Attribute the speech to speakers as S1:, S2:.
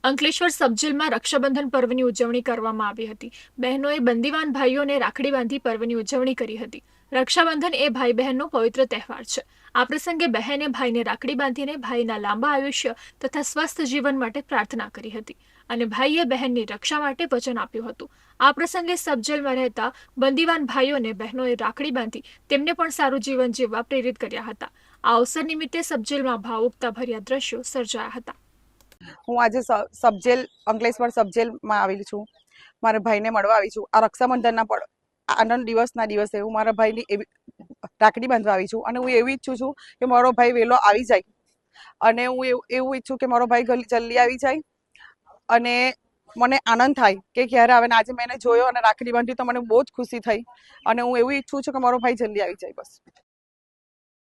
S1: અંકલેશ્વર સબજેલમાં રક્ષાબંધન પર્વની ઉજવણી કરવામાં આવી હતી। બહેનોએ બંદીવાન ભાઈઓને રાખડી બાંધી પર્વની ઉજવણી કરી હતી। રક્ષાબંધન એ ભાઈ બહેનનો પવિત્ર તહેવાર છે। આ પ્રસંગે બહેને ભાઈને રાખડી બાંધીને ભાઈના લાંબા આયુષ્ય તથા સ્વસ્થ જીવન માટે પ્રાર્થના કરી હતી અને ભાઈએ બહેનની રક્ષા માટે વચન આપ્યું હતું। આ પ્રસંગે સબજેલમાં રહેતા બંદીવાન ભાઈઓને બહેનોએ રાખડી બાંધી તેમને પણ સારું જીવન જીવવા પ્રેરિત કર્યા હતા। આ અવસર નિમિત્તે સબજેલમાં ભાવુકતા ભર્યા દ્રશ્યો સર્જાયા હતા।
S2: હું આજે સબજેલ અંકલેશ્વર સબજેલમાં આવેલી છું। મારા ભાઈને મળવા આવી છું। આ રક્ષાબંધનના આનંદ દિવસના દિવસે હું મારા ભાઈની એવી રાખડી બાંધવા આવી છું અને હું એવું ઈચ્છું છું કે મારો ભાઈ વહેલો આવી જાય અને હું એવું ઈચ્છું કે મારો ભાઈ જલ્દી આવી જાય અને મને આનંદ થાય કે ક્યારે આવે ને આજે મેં એને જોયો અને રાખડી બાંધી તો મને બહુ જ ખુશી થઈ અને હું એવું ઈચ્છું છું કે મારો ભાઈ જલ્દી આવી જાય બસ।